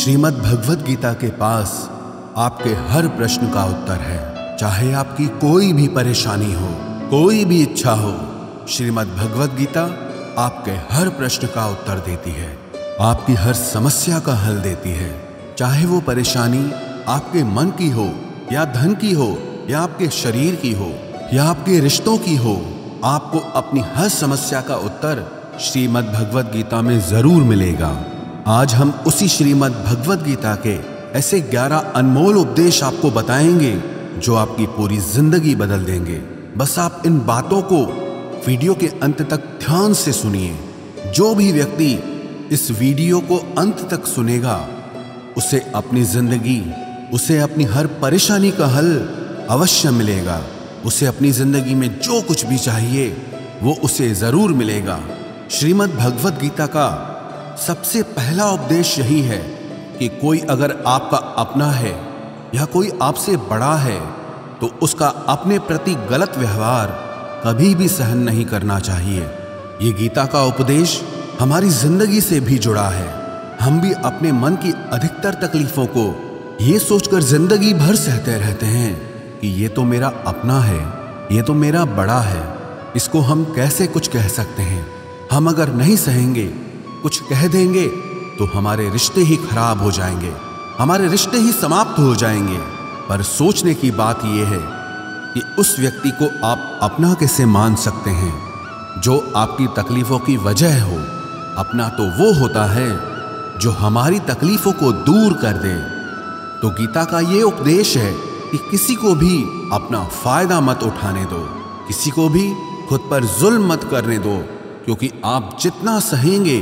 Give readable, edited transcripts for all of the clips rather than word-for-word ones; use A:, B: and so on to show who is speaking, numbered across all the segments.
A: श्रीमद् भगवद गीता के पास आपके हर प्रश्न का उत्तर है। चाहे आपकी कोई भी परेशानी हो, कोई भी इच्छा हो, श्रीमद् भगवद गीता आपके हर प्रश्न का उत्तर देती है, आपकी हर समस्या का हल देती है। चाहे वो परेशानी आपके मन की हो या धन की हो या आपके शरीर की हो या आपके रिश्तों की हो, आपको अपनी हर समस्या का उत्तर श्रीमद् भगवद गीता में जरूर मिलेगा। आज हम उसी श्रीमद् भगवद गीता के ऐसे 11 अनमोल उपदेश आपको बताएंगे जो आपकी पूरी जिंदगी बदल देंगे। बस आप इन बातों को वीडियो के अंत तक ध्यान से सुनिए। जो भी व्यक्ति इस वीडियो को अंत तक सुनेगा उसे अपनी जिंदगी, उसे अपनी हर परेशानी का हल अवश्य मिलेगा। उसे अपनी जिंदगी में जो कुछ भी चाहिए वो उसे जरूर मिलेगा। श्रीमद् भगवद गीता का सबसे पहला उपदेश यही है कि कोई अगर आपका अपना है या कोई आपसे बड़ा है तो उसका अपने प्रति गलत व्यवहार कभी भी सहन नहीं करना चाहिए। ये गीता का उपदेश हमारी जिंदगी से भी जुड़ा है। हम भी अपने मन की अधिकतर तकलीफों को ये सोचकर जिंदगी भर सहते रहते हैं कि ये तो मेरा अपना है, ये तो मेरा बड़ा है, इसको हम कैसे कुछ कह सकते हैं। हम अगर नहीं सहेंगे, कुछ कह देंगे तो हमारे रिश्ते ही खराब हो जाएंगे, हमारे रिश्ते ही समाप्त हो जाएंगे। पर सोचने की बात यह है कि उस व्यक्ति को आप अपना कैसे मान सकते हैं जो आपकी तकलीफों की वजह हो। अपना तो वो होता है जो हमारी तकलीफों को दूर कर दे। तो गीता का ये उपदेश है कि किसी को भी अपना फायदा मत उठाने दो, किसी को भी खुद पर जुल्म मत करने दो, क्योंकि आप जितना सहेंगे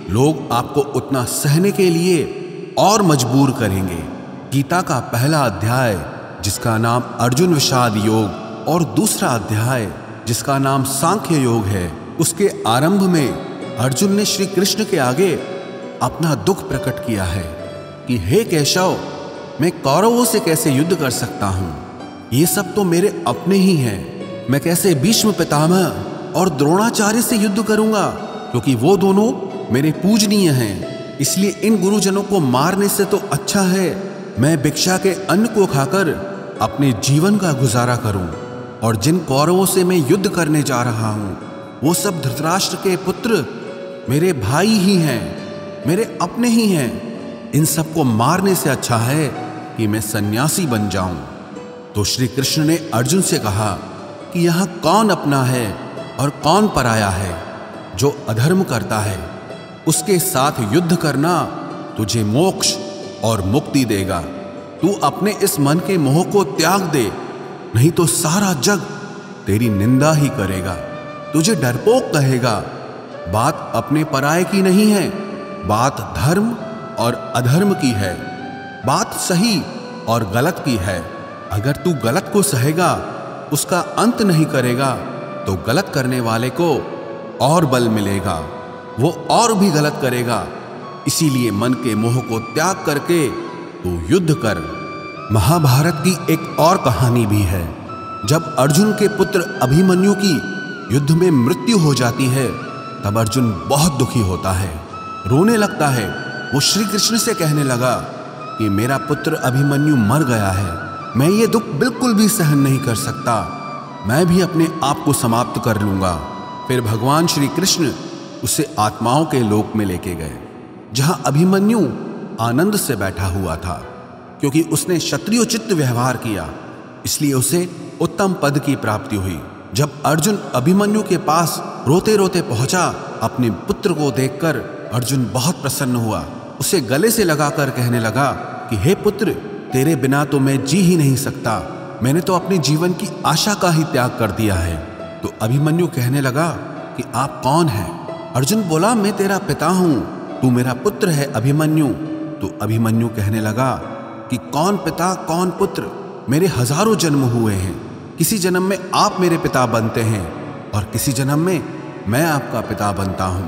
A: लोग आपको उतना सहने के लिए और मजबूर करेंगे। गीता का पहला अध्याय जिसका नाम अर्जुन विषाद योग और दूसरा अध्याय जिसका नाम सांख्य योग है, उसके आरंभ में अर्जुन ने श्री कृष्ण के आगे अपना दुख प्रकट किया है कि हे केशव, मैं कौरवों से कैसे युद्ध कर सकता हूं? ये सब तो मेरे अपने ही हैं। मैं कैसे भीष्म पितामह और द्रोणाचार्य से युद्ध करूंगा, क्योंकि वो दोनों मेरे पूजनीय हैं। इसलिए इन गुरुजनों को मारने से तो अच्छा है मैं भिक्षा के अन्न को खाकर अपने जीवन का गुजारा करूं। और जिन कौरवों से मैं युद्ध करने जा रहा हूं वो सब धृतराष्ट्र के पुत्र मेरे भाई ही हैं, मेरे अपने ही हैं। इन सबको मारने से अच्छा है कि मैं सन्यासी बन जाऊं। तो श्री कृष्ण ने अर्जुन से कहा कि यहां कौन अपना है और कौन पराया है। जो अधर्म करता है उसके साथ युद्ध करना तुझे मोक्ष और मुक्ति देगा। तू अपने इस मन के मोह को त्याग दे, नहीं तो सारा जग तेरी निंदा ही करेगा, तुझे डरपोक कहेगा। बात अपने पराये की नहीं है, बात धर्म और अधर्म की है, बात सही और गलत की है। अगर तू गलत को सहेगा, उसका अंत नहीं करेगा, तो गलत करने वाले को और बल मिलेगा, वो और भी गलत करेगा। इसीलिए मन के मोह को त्याग करके तू युद्ध कर। महाभारत की एक और कहानी भी है। जब अर्जुन के पुत्र अभिमन्यु की युद्ध में मृत्यु हो जाती है तब अर्जुन बहुत दुखी होता है, रोने लगता है। वो श्री कृष्ण से कहने लगा कि मेरा पुत्र अभिमन्यु मर गया है, मैं ये दुख बिल्कुल भी सहन नहीं कर सकता, मैं भी अपने आप को समाप्त कर लूंगा। फिर भगवान श्री कृष्ण उसे आत्माओं के लोक में लेके गए, जहां अभिमन्यु आनंद से बैठा हुआ था, क्योंकि उसने क्षत्रियोचित व्यवहार किया, इसलिए उसे उत्तम पद की प्राप्ति हुई। जब अर्जुन अभिमन्यु के पास रोते रोते पहुंचा, अपने पुत्र को देखकर अर्जुन बहुत प्रसन्न हुआ। उसे गले से लगाकर कहने लगा कि हे पुत्र, तेरे बिना तो मैं जी ही नहीं सकता, मैंने तो अपने जीवन की आशा का ही त्याग कर दिया है। तो अभिमन्यु कहने लगा कि आप कौन हैं? अर्जुन बोला, मैं तेरा पिता हूं, तू मेरा पुत्र है अभिमन्यु। तो अभिमन्यु कहने लगा कि कौन पिता कौन पुत्र, मेरे हजारों जन्म हुए हैं, किसी जन्म में आप मेरे पिता बनते हैं और किसी जन्म में मैं आपका पिता बनता हूं।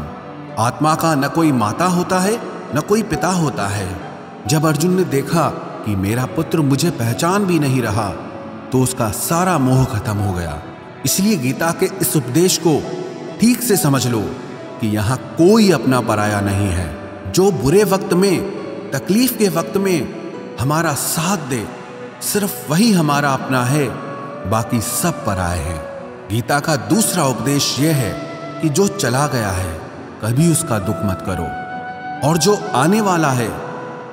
A: आत्मा का न कोई माता होता है न कोई पिता होता है। जब अर्जुन ने देखा कि मेरा पुत्र मुझे पहचान भी नहीं रहा तो उसका सारा मोह खत्म हो गया। इसलिए गीता के इस उपदेश को ठीक से समझ लो कि यहां कोई अपना पराया नहीं है। जो बुरे वक्त में तकलीफ के वक्त में हमारा साथ दे, सिर्फ वही हमारा अपना है, बाकी सब पराए हैं। गीता का दूसरा उपदेश यह है कि जो चला गया है कभी उसका दुख मत करो, और जो आने वाला है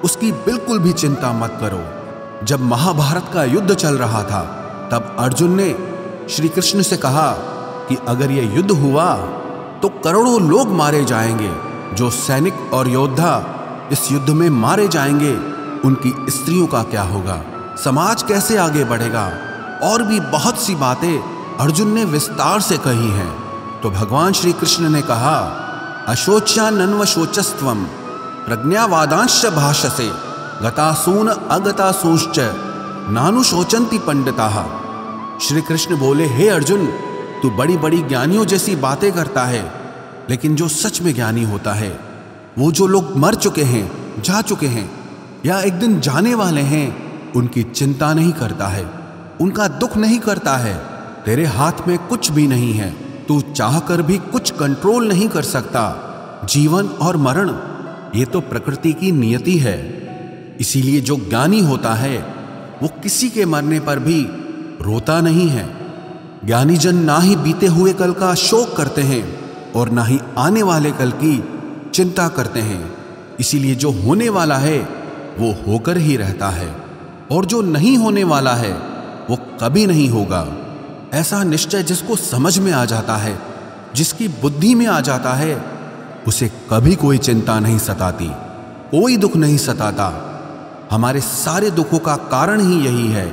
A: उसकी बिल्कुल भी चिंता मत करो। जब महाभारत का युद्ध चल रहा था तब अर्जुन ने श्री कृष्ण से कहा कि अगर यह युद्ध हुआ तो करोड़ों लोग मारे जाएंगे। जो सैनिक और योद्धा इस युद्ध में मारे जाएंगे उनकी स्त्रियों का क्या होगा, समाज कैसे आगे बढ़ेगा। और भी बहुत सी बातें अर्जुन ने विस्तार से कही हैं। तो भगवान श्री कृष्ण ने कहा, अशोच्यानन्वशोचस्त्वं प्रज्ञावादांश्च भाषसे गतासून अगतासूंश्च नानुशोचन्ति पंडिताः। श्री कृष्ण बोले, हे अर्जुन, तू बड़ी बड़ी ज्ञानियों जैसी बातें करता है, लेकिन जो सच में ज्ञानी होता है, वो जो लोग मर चुके हैं, जा चुके हैं या एक दिन जाने वाले हैं, उनकी चिंता नहीं करता है, उनका दुख नहीं करता है। तेरे हाथ में कुछ भी नहीं है, तू चाहकर भी कुछ कंट्रोल नहीं कर सकता। जीवन और मरण ये तो प्रकृति की नियति है। इसीलिए जो ज्ञानी होता है वो किसी के मरने पर भी रोता नहीं है। ज्ञानी जन ना ही बीते हुए कल का शोक करते हैं और ना ही आने वाले कल की चिंता करते हैं। इसीलिए जो होने वाला है वो होकर ही रहता है, और जो नहीं होने वाला है वो कभी नहीं होगा। ऐसा निश्चय जिसको समझ में आ जाता है, जिसकी बुद्धि में आ जाता है, उसे कभी कोई चिंता नहीं सताती, कोई दुख नहीं सताता। हमारे सारे दुखों का कारण ही यही है।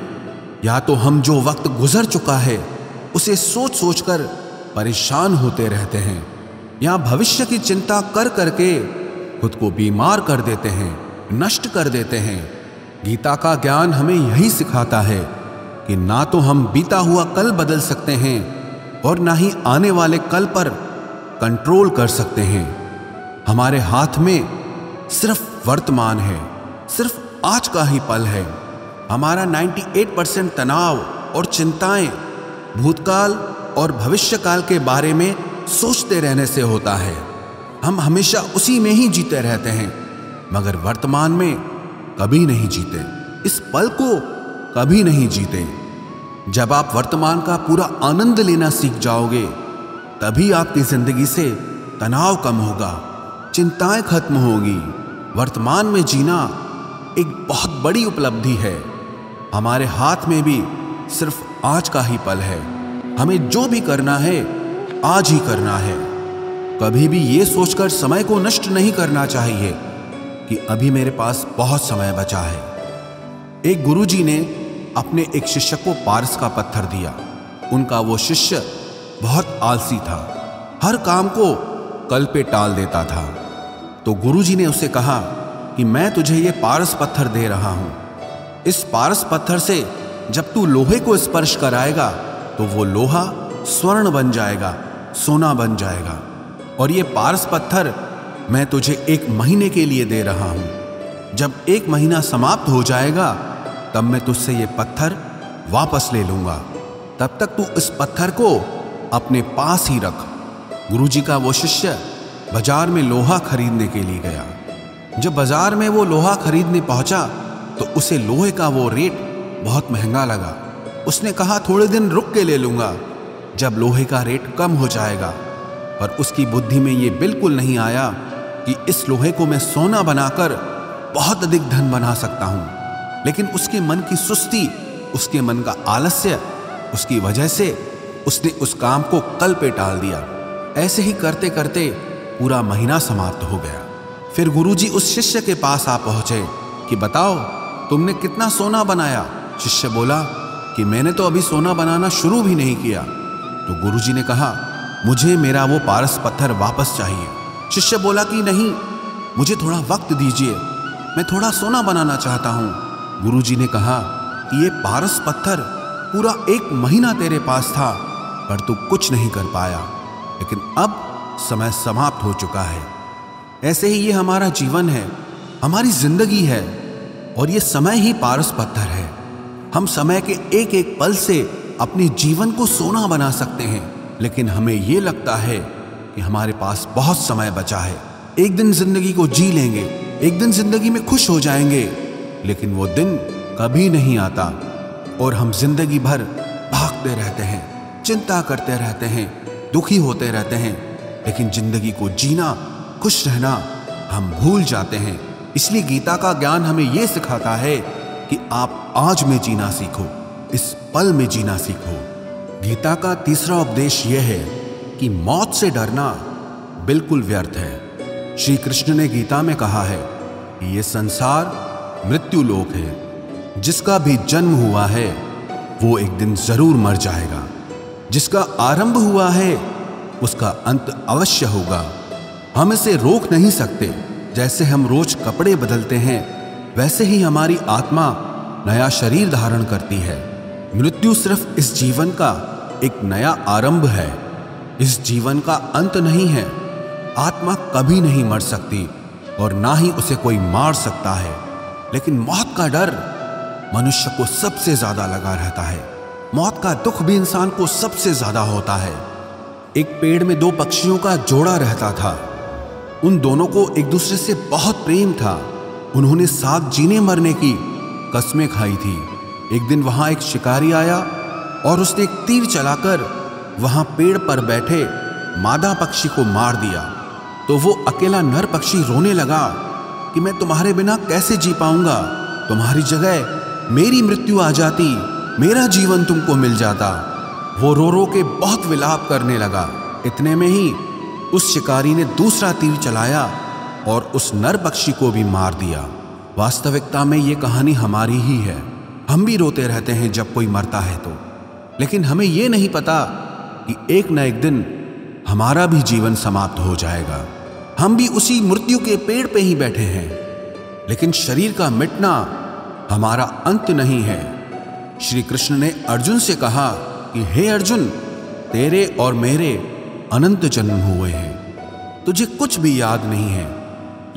A: या तो हम जो वक्त गुजर चुका है उसे सोच सोचकर परेशान होते रहते हैं, या भविष्य की चिंता कर करके खुद को बीमार कर देते हैं, नष्ट कर देते हैं। गीता का ज्ञान हमें यही सिखाता है कि ना तो हम बीता हुआ कल बदल सकते हैं और ना ही आने वाले कल पर कंट्रोल कर सकते हैं। हमारे हाथ में सिर्फ वर्तमान है, सिर्फ आज का ही पल है। हमारा 98% तनाव और चिंताएं भूतकाल और भविष्यकाल के बारे में सोचते रहने से होता है। हम हमेशा उसी में ही जीते रहते हैं, मगर वर्तमान में कभी नहीं जीते, इस पल को कभी नहीं जीते। जब आप वर्तमान का पूरा आनंद लेना सीख जाओगे, तभी आपकी जिंदगी से तनाव कम होगा, चिंताएं खत्म होगी। वर्तमान में जीना एक बहुत बड़ी उपलब्धि है। हमारे हाथ में भी सिर्फ आज का ही पल है। हमें जो भी करना है आज ही करना है। कभी भी ये सोचकर समय को नष्ट नहीं करना चाहिए कि अभी मेरे पास बहुत समय बचा है। एक गुरुजी ने अपने एक शिष्य को पारस का पत्थर दिया। उनका वो शिष्य बहुत आलसी था, हर काम को कल पे टाल देता था। तो गुरुजी ने उसे कहा कि मैं तुझे ये पारस पत्थर दे रहा हूं। इस पारस पत्थर से जब तू लोहे को स्पर्श कराएगा तो वो लोहा स्वर्ण बन जाएगा, सोना बन जाएगा। और ये पारस पत्थर मैं तुझे 1 महीने के लिए दे रहा हूं। जब 1 महीना समाप्त हो जाएगा तब मैं तुझसे ये पत्थर वापस ले लूंगा। तब तक तू इस पत्थर को अपने पास ही रख। गुरुजी का वो शिष्य बाजार में लोहा खरीदने के लिए गया। जब बाजार में वो लोहा खरीदने पहुंचा तो उसे लोहे का वो रेट बहुत महंगा लगा। उसने कहा थोड़े दिन रुक के ले लूंगा, जब लोहे का रेट कम हो जाएगा। पर उसकी बुद्धि में ये बिल्कुल नहीं आया कि इस लोहे को मैं सोना बनाकर बहुत अधिक धन बना सकता हूं। लेकिन उसके मन की सुस्ती, उसके मन का आलस्य, उसकी वजह से उसने उस काम को कल पे टाल दिया। ऐसे ही करते करते पूरा महीना समाप्त हो गया। फिर गुरुजी उस शिष्य के पास आ पहुंचे कि बताओ तुमने कितना सोना बनाया। शिष्य बोला कि मैंने तो अभी सोना बनाना शुरू भी नहीं किया। तो गुरुजी ने कहा मुझे मेरा वो पारस पत्थर वापस चाहिए। शिष्य बोला कि नहीं, मुझे थोड़ा वक्त दीजिए, मैं थोड़ा सोना बनाना चाहता हूँ। गुरुजी ने कहा कि ये पारस पत्थर पूरा 1 महीना तेरे पास था, पर तू कुछ नहीं कर पाया, लेकिन अब समय समाप्त हो चुका है। ऐसे ही ये हमारा जीवन है, हमारी जिंदगी है, और ये समय ही पारस पत्थर है। हम समय के एक एक पल से अपने जीवन को सोना बना सकते हैं, लेकिन हमें ये लगता है कि हमारे पास बहुत समय बचा है, एक दिन जिंदगी को जी लेंगे, एक दिन जिंदगी में खुश हो जाएंगे, लेकिन वो दिन कभी नहीं आता और हम जिंदगी भर भागते रहते हैं, चिंता करते रहते हैं, दुखी होते रहते हैं, लेकिन जिंदगी को जीना, खुश रहना हम भूल जाते हैं। इसलिए गीता का ज्ञान हमें यह सिखाता है कि आप आज में जीना सीखो, इस पल में जीना सीखो। गीता का तीसरा उपदेश यह है कि मौत से डरना बिल्कुल व्यर्थ है। श्री कृष्ण ने गीता में कहा है कि यह संसार मृत्यु लोक है। जिसका भी जन्म हुआ है वो एक दिन जरूर मर जाएगा। जिसका आरंभ हुआ है उसका अंत अवश्य होगा। हम इसे रोक नहीं सकते। जैसे हम रोज कपड़े बदलते हैं, वैसे ही हमारी आत्मा नया शरीर धारण करती है। मृत्यु सिर्फ इस जीवन का एक नया आरंभ है, इस जीवन का अंत नहीं है। आत्मा कभी नहीं मर सकती और ना ही उसे कोई मार सकता है, लेकिन मौत का डर मनुष्य को सबसे ज्यादा लगा रहता है। मौत का दुख भी इंसान को सबसे ज्यादा होता है। एक पेड़ में दो पक्षियों का जोड़ा रहता था। उन दोनों को एक दूसरे से बहुत प्रेम था। उन्होंने साथ जीने मरने की कस्में खाई थी। एक दिन वहां एक शिकारी आया और उसने एक तीर चलाकर वहां पेड़ पर बैठे मादा पक्षी को मार दिया। तो वो अकेला नर पक्षी रोने लगा कि मैं तुम्हारे बिना कैसे जी पाऊंगा। तुम्हारी जगह मेरी मृत्यु आ जाती, मेरा जीवन तुमको मिल जाता। वो रो रो के बहुत विलाप करने लगा। इतने में ही उस शिकारी ने दूसरा तीर चलाया और उस नर पक्षी को भी मार दिया। वास्तविकता में ये कहानी हमारी ही है। हम भी रोते रहते हैं जब कोई मरता है तो, लेकिन हमें ये नहीं पता कि एक न एक दिन हमारा भी जीवन समाप्त हो जाएगा। हम भी उसी मृत्यु के पेड़ पे ही बैठे हैं, लेकिन शरीर का मिटना हमारा अंत नहीं है। श्री कृष्ण ने अर्जुन से कहा कि हे अर्जुन, तेरे और मेरे अनंत जन्म हुए हैं। तुझे कुछ भी याद नहीं है,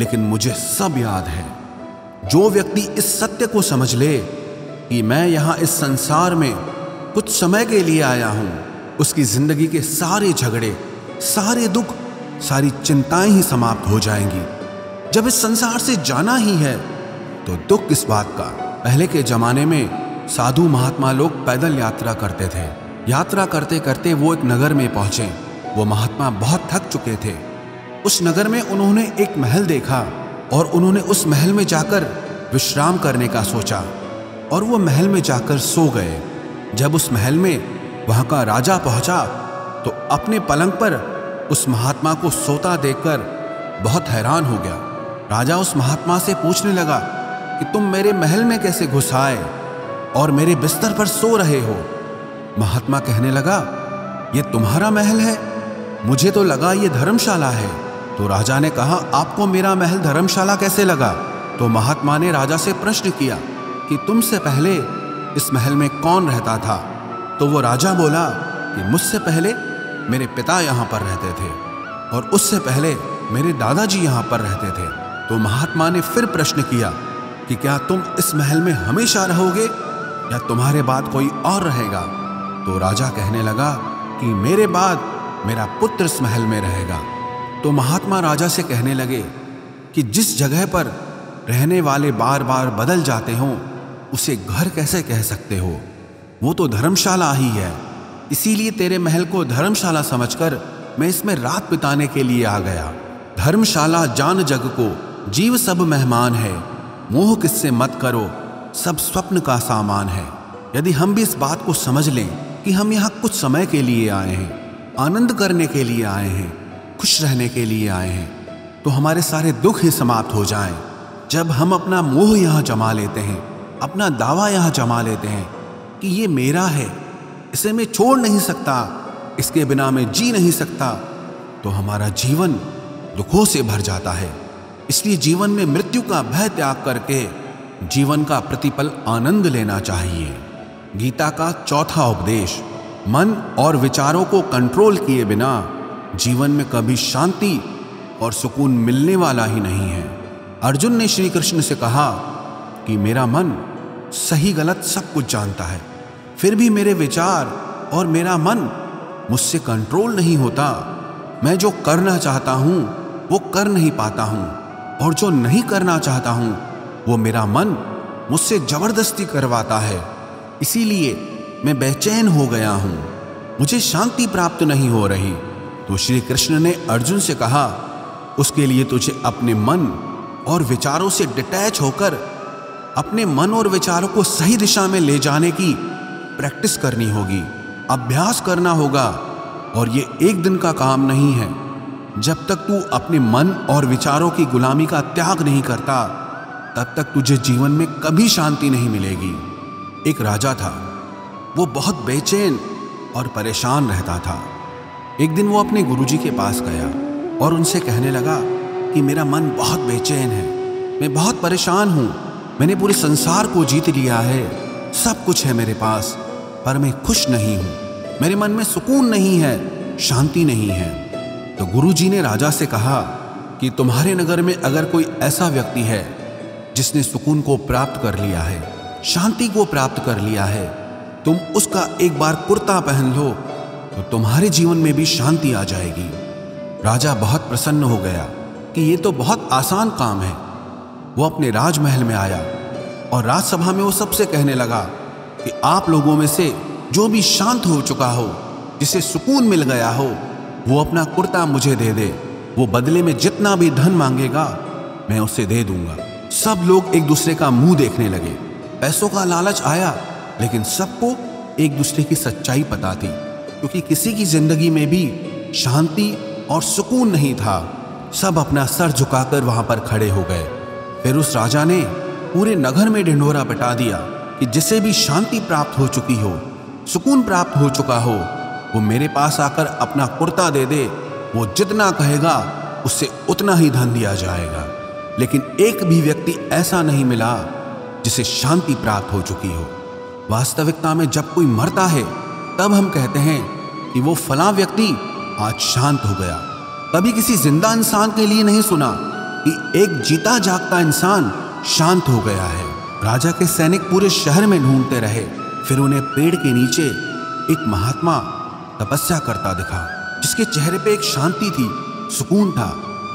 A: लेकिन मुझे सब याद है। जो व्यक्ति इस सत्य को समझ ले कि मैं यहां इस संसार में कुछ समय के लिए आया हूं, उसकी जिंदगी के सारे झगड़े, सारे दुख, सारी चिंताएं ही समाप्त हो जाएंगी। जब इस संसार से जाना ही है तो दुख किस बात का। पहले के जमाने में साधु महात्मा लोग पैदल यात्रा करते थे। यात्रा करते करते वो एक नगर में पहुंचे। वो महात्मा बहुत थक चुके थे। उस नगर में उन्होंने एक महल देखा और उन्होंने उस महल में जाकर विश्राम करने का सोचा और वो महल में जाकर सो गए। जब उस महल में वहां का राजा पहुंचा तो अपने पलंग पर उस महात्मा को सोता देखकर बहुत हैरान हो गया। राजा उस महात्मा से पूछने लगा कि तुम मेरे महल में कैसे घुस आए और मेरे बिस्तर पर सो रहे हो। महात्मा कहने लगा, ये तुम्हारा महल है? मुझे तो लगा ये धर्मशाला है। तो राजा ने कहा, आपको मेरा महल धर्मशाला कैसे लगा? तो महात्मा ने राजा से प्रश्न किया कि तुमसे पहले इस महल में कौन रहता था? तो वो राजा बोला कि मुझसे पहले मेरे पिता यहाँ पर रहते थे और उससे पहले मेरे दादाजी यहाँ पर रहते थे। तो महात्मा ने फिर प्रश्न किया कि क्या तुम इस महल में हमेशा रहोगे या तुम्हारे बाद कोई और रहेगा? तो राजा कहने लगा कि मेरे बाद मेरा पुत्र इस महल में रहेगा। तो महात्मा राजा से कहने लगे कि जिस जगह पर रहने वाले बार बार बदल जाते हों उसे घर कैसे कह सकते हो? वो तो धर्मशाला ही है। इसीलिए तेरे महल को धर्मशाला समझकर मैं इसमें रात बिताने के लिए आ गया। धर्मशाला जान जग को, जीव सब मेहमान है। मोह किससे मत करो, सब स्वप्न का सामान है। यदि हम भी इस बात को समझ लें कि हम यहाँ कुछ समय के लिए आए हैं, आनंद करने के लिए आए हैं, खुश रहने के लिए आए हैं, तो हमारे सारे दुख ही समाप्त हो जाएं। जब हम अपना मोह यहाँ जमा लेते हैं, अपना दावा यहाँ जमा लेते हैं कि ये मेरा है, इसे मैं छोड़ नहीं सकता, इसके बिना मैं जी नहीं सकता, तो हमारा जीवन दुखों से भर जाता है। इसलिए जीवन में मृत्यु का भय त्याग करके जीवन का प्रतिपल आनंद लेना चाहिए। गीता का चौथा उपदेश, मन और विचारों को कंट्रोल किए बिना जीवन में कभी शांति और सुकून मिलने वाला ही नहीं है। अर्जुन ने श्री कृष्ण से कहा कि मेरा मन सही गलत सब कुछ जानता है, फिर भी मेरे विचार और मेरा मन मुझसे कंट्रोल नहीं होता। मैं जो करना चाहता हूं वो कर नहीं पाता हूं। और जो नहीं करना चाहता हूं वो मेरा मन मुझसे जबरदस्ती करवाता है। इसीलिए मैं बेचैन हो गया हूं, मुझे शांति प्राप्त नहीं हो रही। तो श्री कृष्ण ने अर्जुन से कहा, उसके लिए तुझे अपने मन और विचारों से डिटैच होकर अपने मन और विचारों को सही दिशा में ले जाने की प्रैक्टिस करनी होगी, अभ्यास करना होगा। और ये एक दिन का काम नहीं है। जब तक तू अपने मन और विचारों की गुलामी का त्याग नहीं करता, तब तक तुझे जीवन में कभी शांति नहीं मिलेगी। एक राजा था, वो बहुत बेचैन और परेशान रहता था। एक दिन वो अपने गुरुजी के पास गया और उनसे कहने लगा कि मेरा मन बहुत बेचैन है, मैं बहुत परेशान हूँ, मैंने पूरे संसार को जीत लिया है, सब कुछ है मेरे पास, पर मैं खुश नहीं हूँ, मेरे मन में सुकून नहीं है, शांति नहीं है। तो गुरुजी ने राजा से कहा कि तुम्हारे नगर में अगर कोई ऐसा व्यक्ति है जिसने सुकून को प्राप्त कर लिया है, शांति को प्राप्त कर लिया है, तुम उसका एक बार कुर्ता पहन लो तो तुम्हारे जीवन में भी शांति आ जाएगी। राजा बहुत प्रसन्न हो गया कि ये तो बहुत आसान काम है। वो अपने राजमहल में आया और राजसभा में वो सबसे कहने लगा कि आप लोगों में से जो भी शांत हो चुका हो, जिसे सुकून मिल गया हो, वो अपना कुर्ता मुझे दे दे। वो बदले में जितना भी धन मांगेगा मैं उसे दे दूंगा। सब लोग एक दूसरे का मुंह देखने लगे। पैसों का लालच आया, लेकिन सबको एक दूसरे की सच्चाई पता थी, क्योंकि किसी की जिंदगी में भी शांति और सुकून नहीं था। सब अपना सर झुकाकर वहां पर खड़े हो गए। फिर उस राजा ने पूरे नगर में ढिंढोरा पिटा दिया कि जिसे भी शांति प्राप्त हो चुकी हो, सुकून प्राप्त हो चुका हो, वो मेरे पास आकर अपना कुर्ता दे दे। वो जितना कहेगा उससे उतना ही धन दिया जाएगा। लेकिन एक भी व्यक्ति ऐसा नहीं मिला जिसे शांति प्राप्त हो चुकी हो। वास्तविकता में जब कोई मरता है तब हम कहते हैं कि वो फलां व्यक्ति आज शांत हो गया। कभी किसी जिंदा इंसान के लिए नहीं सुना कि एक जीता जागता इंसान शांत हो गया है। राजा के सैनिक पूरे शहर में ढूंढते रहे, फिर उन्हें पेड़ के नीचे एक महात्मा तपस्या करता दिखा, जिसके चेहरे पे एक शांति थी, सुकून था।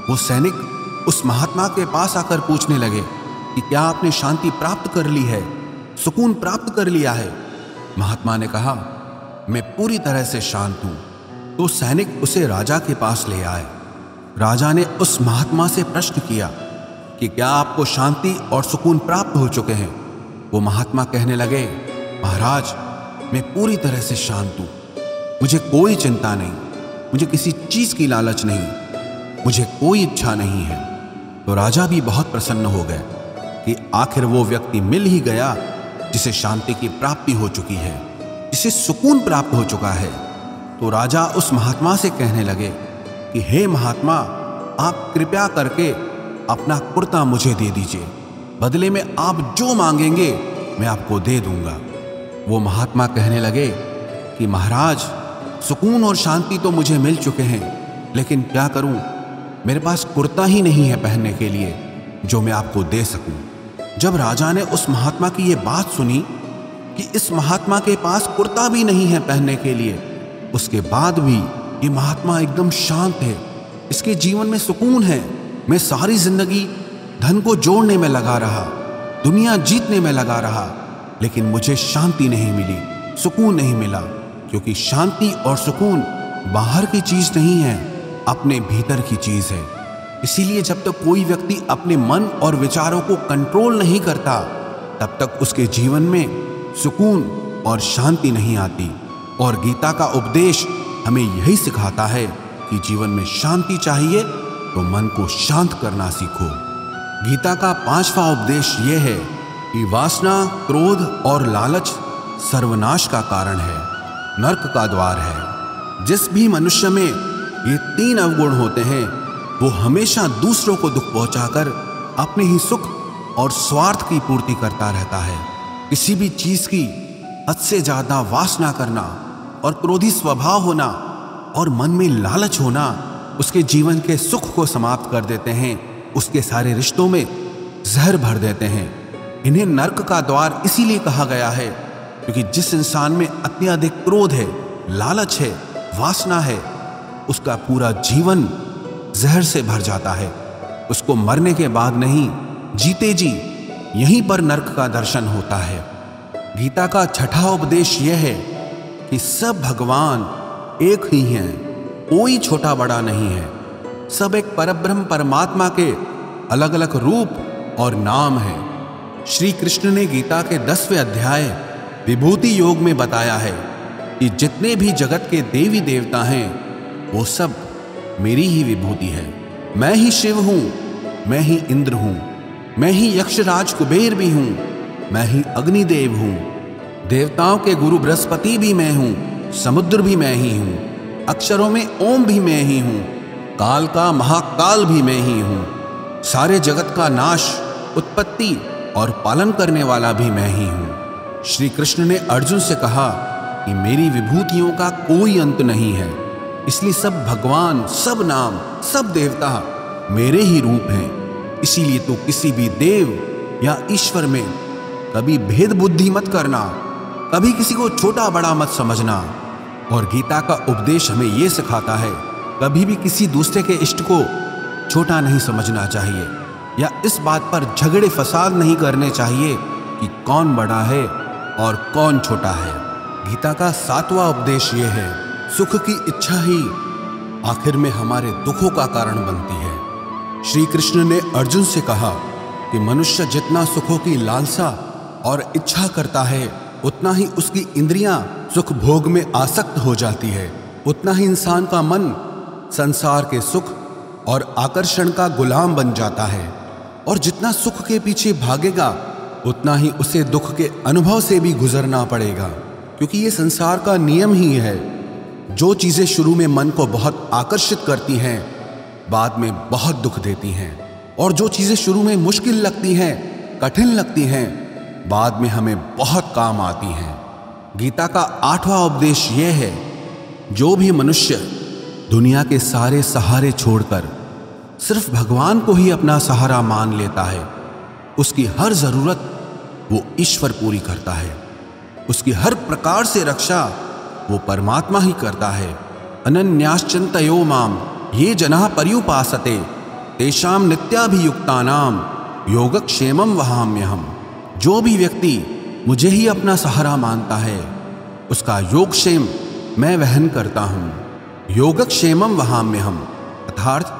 A: वो सैनिक उस महात्मा के पास आकर पूछने लगे कि क्या आपने शांति प्राप्त कर ली है, सुकून प्राप्त कर लिया है? महात्मा ने कहा, मैं पूरी तरह से शांत हूं। तो सैनिक उसे राजा के पास ले आए। राजा ने उस महात्मा से प्रश्न किया कि क्या आपको शांति और सुकून प्राप्त हो चुके हैं? वो महात्मा कहने लगे, महाराज, मैं पूरी तरह से शांत हूं, मुझे कोई चिंता नहीं, मुझे किसी चीज की लालच नहीं, मुझे कोई इच्छा नहीं है। तो राजा भी बहुत प्रसन्न हो गए कि आखिर वो व्यक्ति मिल ही गया जिसे शांति की प्राप्ति हो चुकी है, जिसे सुकून प्राप्त हो चुका है। तो राजा उस महात्मा से कहने लगे कि हे महात्मा, आप कृपया करके अपना कुर्ता मुझे दे दीजिए, बदले में आप जो मांगेंगे मैं आपको दे दूंगा। वो महात्मा कहने लगे कि महाराज, सुकून और शांति तो मुझे मिल चुके हैं, लेकिन क्या करूं, मेरे पास कुर्ता ही नहीं है पहनने के लिए जो मैं आपको दे सकूं। जब राजा ने उस महात्मा की ये बात सुनी कि इस महात्मा के पास कुर्ता भी नहीं है पहनने के लिए, उसके बाद भी ये महात्मा एकदम शांत है, इसके जीवन में सुकून है, मैं सारी जिंदगी धन को जोड़ने में लगा रहा, दुनिया जीतने में लगा रहा, लेकिन मुझे शांति नहीं मिली, सुकून नहीं मिला। क्योंकि शांति और सुकून बाहर की चीज नहीं है, अपने भीतर की चीज है। इसीलिए जब तक कोई व्यक्ति अपने मन और विचारों को कंट्रोल नहीं करता, तब तक उसके जीवन में सुकून और शांति नहीं आती। और गीता का उपदेश हमें यही सिखाता है कि जीवन में शांति चाहिए तो मन को शांत करना सीखो। गीता का 5वां उपदेश यह है कि वासना, क्रोध और लालच सर्वनाश का कारण है, नरक का द्वार है। जिस भी मनुष्य में ये 3 अवगुण होते हैं, वो हमेशा दूसरों को दुख पहुंचाकर अपने ही सुख और स्वार्थ की पूर्ति करता रहता है। किसी भी चीज की हद से ज्यादा वासना करना और क्रोधी स्वभाव होना और मन में लालच होना उसके जीवन के सुख को समाप्त कर देते हैं, उसके सारे रिश्तों में जहर भर देते हैं। इन्हें नरक का द्वार इसीलिए कहा गया है क्योंकि जिस इंसान में अत्यधिक क्रोध है, लालच है, वासना है, उसका पूरा जीवन जहर से भर जाता है, उसको मरने के बाद नहीं, जीते जी यहीं पर नरक का दर्शन होता है। गीता का छठा उपदेश यह है कि सब भगवान एक ही हैं, कोई छोटा बड़ा नहीं है। सब एक परब्रह्म परमात्मा के अलग अलग रूप और नाम हैं। श्री कृष्ण ने गीता के 10वें अध्याय विभूति योग में बताया है कि जितने भी जगत के देवी देवता हैं वो सब मेरी ही विभूति है। मैं ही शिव हूं, मैं ही इंद्र हूं, मैं ही यक्षराज कुबेर भी हूं, मैं ही अग्निदेव हूं, देवताओं के गुरु बृहस्पति भी मैं हूं, समुद्र भी मैं ही हूं, अक्षरों में ओम भी मैं ही हूं, काल का महाकाल भी मैं ही हूं, सारे जगत का नाश, उत्पत्ति और पालन करने वाला भी मैं ही हूं। श्री कृष्ण ने अर्जुन से कहा कि मेरी विभूतियों का कोई अंत नहीं है, इसलिए सब भगवान, सब नाम, सब देवता मेरे ही रूप हैं। इसीलिए तो किसी भी देव या ईश्वर में कभी भेद बुद्धि मत करना, कभी किसी को छोटा बड़ा मत समझना। और गीता का उपदेश हमें यह सिखाता है कभी भी किसी दूसरे के इष्ट को छोटा नहीं समझना चाहिए, या इस बात पर झगड़े फसाद नहीं करने चाहिए कि कौन बड़ा है और कौन छोटा है। गीता का 7वां उपदेश यह है, सुख की इच्छा ही आखिर में हमारे दुखों का कारण बनती है। श्री कृष्ण ने अर्जुन से कहा कि मनुष्य जितना सुखों की लालसा और इच्छा करता है उतना ही उसकी इंद्रियां सुख भोग में आसक्त हो जाती है, उतना ही इंसान का मन संसार के सुख और आकर्षण का गुलाम बन जाता है। और जितना सुख के पीछे भागेगा उतना ही उसे दुख के अनुभव से भी गुजरना पड़ेगा, क्योंकि ये संसार का नियम ही है। जो चीजें शुरू में मन को बहुत आकर्षित करती हैं बाद में बहुत दुख देती हैं, और जो चीजें शुरू में मुश्किल लगती हैं, कठिन लगती हैं, बाद में हमें बहुत काम आती हैं। गीता का 8वां उपदेश यह है, जो भी मनुष्य दुनिया के सारे सहारे छोड़कर सिर्फ भगवान को ही अपना सहारा मान लेता है, उसकी हर जरूरत वो ईश्वर पूरी करता है, उसकी हर प्रकार से रक्षा वो परमात्मा ही करता है। अनन्याश्चिन्तयो माम ये जनाः पर्युपासते तेषां नित्याभियुक्तानां योगक्षेमं वहाम्यहम्। जो भी व्यक्ति मुझे ही अपना सहारा मानता है उसका योगक्षेम मैं वहन करता हूँ। योगक्षेमं वहाम्यहम् अर्थात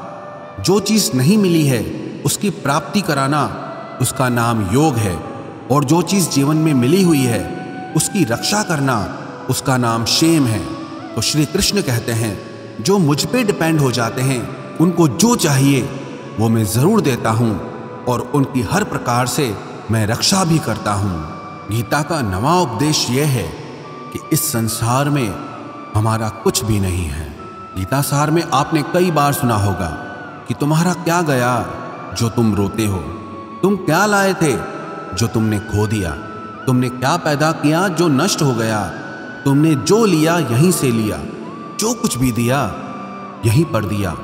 A: जो चीज नहीं मिली है उसकी प्राप्ति कराना उसका नाम योग है, और जो चीज जीवन में मिली हुई है उसकी रक्षा करना उसका नाम क्षेम है। तो श्री कृष्ण कहते हैं जो मुझ पे डिपेंड हो जाते हैं उनको जो चाहिए वो मैं जरूर देता हूँ, और उनकी हर प्रकार से मैं रक्षा भी करता हूँ। गीता का 9वां उपदेश यह है कि इस संसार में हमारा कुछ भी नहीं है। गीता सार में आपने कई बार सुना होगा कि तुम्हारा क्या गया जो तुम रोते हो, तुम क्या लाए थे जो तुमने खो दिया, तुमने क्या पैदा किया जो नष्ट हो गया, तुमने जो लिया यहीं से लिया, जो कुछ भी दिया यहीं पर दिया।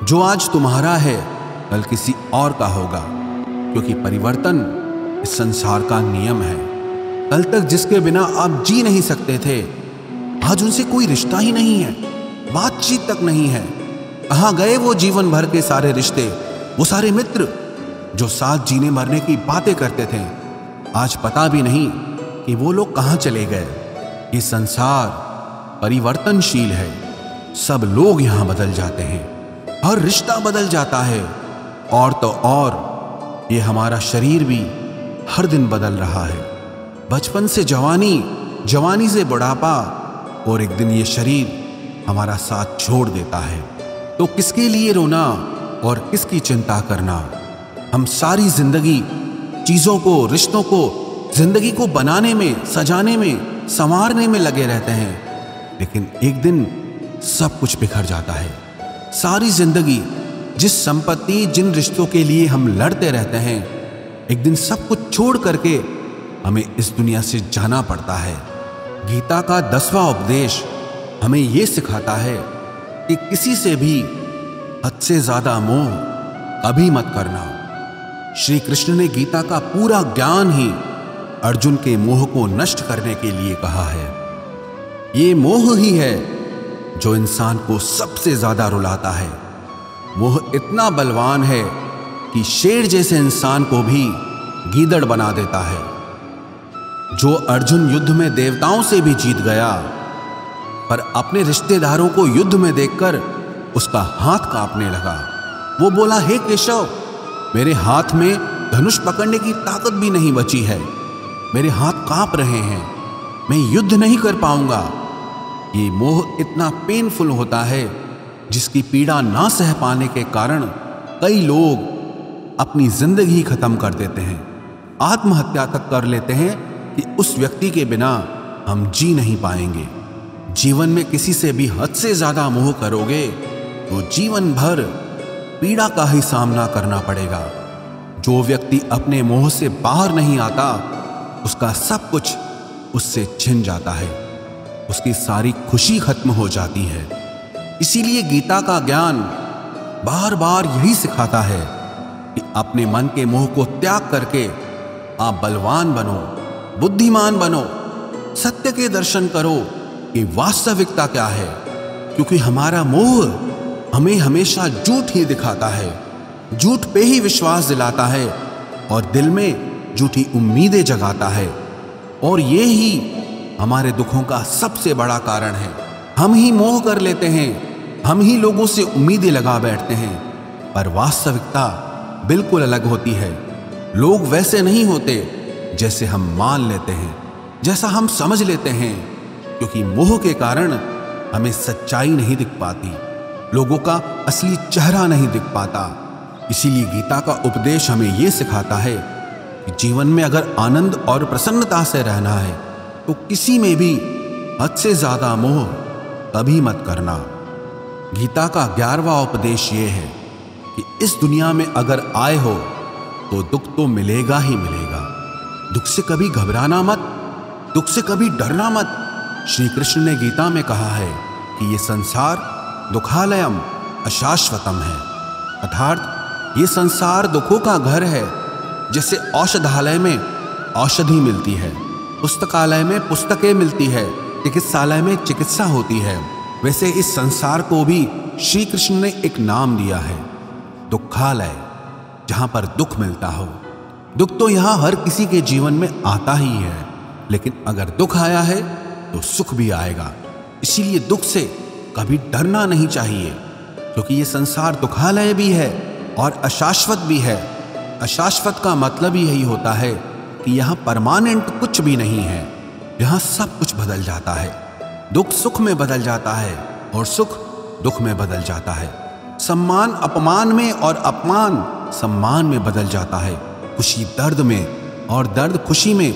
A: जो आज तुम्हारा है कल किसी और का होगा, क्योंकि परिवर्तन इस संसार का नियम है। कल तक जिसके बिना आप जी नहीं सकते थे आज उनसे कोई रिश्ता ही नहीं है, बातचीत तक नहीं है। कहाँ गए वो जीवन भर के सारे रिश्ते, वो सारे मित्र जो साथ जीने मरने की बातें करते थे, आज पता भी नहीं कि वो लोग कहाँ चले गए। ये संसार परिवर्तनशील है, सब लोग यहाँ बदल जाते हैं, हर रिश्ता बदल जाता है, और तो और ये हमारा शरीर भी हर दिन बदल रहा है। बचपन से जवानी, जवानी से बुढ़ापा, और एक दिन ये शरीर हमारा साथ छोड़ देता है। तो किसके लिए रोना और किसकी चिंता करना। हम सारी जिंदगी चीजों को, रिश्तों को, जिंदगी को बनाने में, सजाने में, संवारने में लगे रहते हैं, लेकिन एक दिन सब कुछ बिखर जाता है। सारी जिंदगी जिस संपत्ति, जिन रिश्तों के लिए हम लड़ते रहते हैं, एक दिन सब कुछ छोड़ करके हमें इस दुनिया से जाना पड़ता है। गीता का 10वां उपदेश हमें यह सिखाता है कि किसी से भी हद से ज्यादा मोह कभी मत करना। श्री कृष्ण ने गीता का पूरा ज्ञान ही अर्जुन के मोह को नष्ट करने के लिए कहा है। ये मोह ही है जो इंसान को सबसे ज्यादा रुलाता है। मोह इतना बलवान है कि शेर जैसे इंसान को भी गीदड़ बना देता है। जो अर्जुन युद्ध में देवताओं से भी जीत गया, पर अपने रिश्तेदारों को युद्ध में देखकर उसका हाथ कांपने लगा। वो बोला, हे केशव, मेरे हाथ में धनुष पकड़ने की ताकत भी नहीं बची है, मेरे हाथ कांप रहे हैं, मैं युद्ध नहीं कर पाऊंगा। ये मोह इतना पेनफुल होता है जिसकी पीड़ा ना सह पाने के कारण कई लोग अपनी जिंदगी खत्म कर देते हैं, आत्महत्या तक कर लेते हैं कि उस व्यक्ति के बिना हम जी नहीं पाएंगे। जीवन में किसी से भी हद से ज्यादा मोह करोगे तो जीवन भर पीड़ा का ही सामना करना पड़ेगा। जो व्यक्ति अपने मोह से बाहर नहीं आता, उसका सब कुछ उससे छिन जाता है, उसकी सारी खुशी खत्म हो जाती है। इसीलिए गीता का ज्ञान बार बार यही सिखाता है कि अपने मन के मोह को त्याग करके आप बलवान बनो, बुद्धिमान बनो, सत्य के दर्शन करो कि वास्तविकता क्या है। क्योंकि हमारा मोह हमें हमेशा झूठ ही दिखाता है, झूठ पे ही विश्वास दिलाता है और दिल में झूठी उम्मीदें जगाता है। और ये ही हमारे दुखों का सबसे बड़ा कारण है। हम ही मोह कर लेते हैं, हम ही लोगों से उम्मीदें लगा बैठते हैं, पर वास्तविकता बिल्कुल अलग होती है। लोग वैसे नहीं होते जैसे हम मान लेते हैं, जैसा हम समझ लेते हैं, क्योंकि मोह के कारण हमें सच्चाई नहीं दिख पाती, लोगों का असली चेहरा नहीं दिख पाता। इसीलिए गीता का उपदेश हमें यह सिखाता है कि जीवन में अगर आनंद और प्रसन्नता से रहना है तो किसी में भी हद से ज्यादा मोह कभी मत करना। गीता का 11वां उपदेश ये है कि इस दुनिया में अगर आए हो तो दुख तो मिलेगा ही मिलेगा। दुख से कभी घबराना मत, दुख से कभी डरना मत। श्री कृष्ण ने गीता में कहा है कि ये संसार दुखालयम अशाश्वतम है, अर्थात ये संसार दुखों का घर है। जैसे औषधालय में औषधि मिलती है, पुस्तकालय में पुस्तकें मिलती है, चिकित्सालय में चिकित्सा होती है, वैसे इस संसार को भी श्री कृष्ण ने एक नाम दिया है, दुखालय, जहां पर दुख मिलता हो। दुख तो यहां हर किसी के जीवन में आता ही है, लेकिन अगर दुख आया है तो सुख भी आएगा। इसीलिए दुख से कभी डरना नहीं चाहिए, क्योंकि ये संसार दुखालय भी है और अशाश्वत भी है। अशाश्वत का मतलब ही यही होता है कि यहाँ परमानेंट कुछ भी नहीं है, यहाँ सब कुछ बदल जाता है। दुख सुख में बदल जाता है और सुख दुख में बदल जाता है। सम्मान अपमान में और अपमान सम्मान में बदल जाता है। खुशी दर्द में और दर्द खुशी में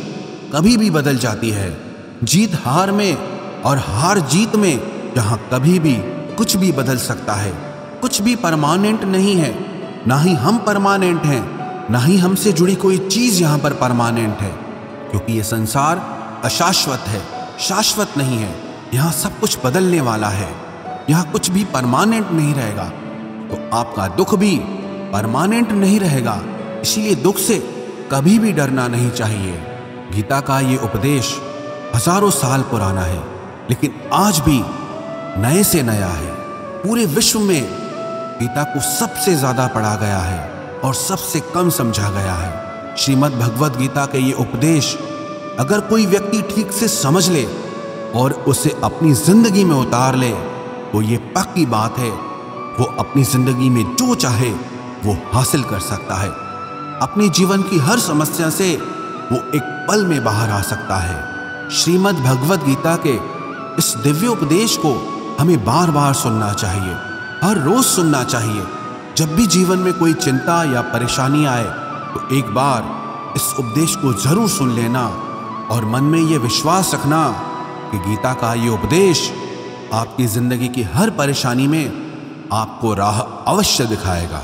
A: कभी भी बदल जाती है। जीत हार में और हार जीत में, जहाँ कभी भी कुछ भी बदल सकता है। कुछ भी परमानेंट नहीं है, ना ही हम परमानेंट हैं, ना ही हमसे जुड़ी कोई चीज यहाँ पर परमानेंट है, क्योंकि ये संसार अशाश्वत है, शाश्वत नहीं है। यहाँ सब कुछ बदलने वाला है, यहाँ कुछ भी परमानेंट नहीं रहेगा। तो आपका दुख भी परमानेंट नहीं रहेगा, इसीलिए दुख से कभी भी डरना नहीं चाहिए। गीता का ये उपदेश हजारों साल पुराना है, लेकिन आज भी नए से नया है। पूरे विश्व में गीता को सबसे ज्यादा पढ़ा गया है और सबसे कम समझा गया है। श्रीमद् भगवद गीता के ये उपदेश अगर कोई व्यक्ति ठीक से समझ ले और उसे अपनी जिंदगी में उतार ले तो ये पक्की बात है, वो अपनी जिंदगी में जो चाहे वो हासिल कर सकता है। अपने जीवन की हर समस्या से वो एक पल में बाहर आ सकता है। श्रीमद् भगवद गीता के इस दिव्य उपदेश को हमें बार बार सुनना चाहिए, हर रोज सुनना चाहिए। जब भी जीवन में कोई चिंता या परेशानी आए तो एक बार इस उपदेश को जरूर सुन लेना और मन में ये विश्वास रखना कि गीता का ये उपदेश आपकी जिंदगी की हर परेशानी में आपको राह अवश्य दिखाएगा।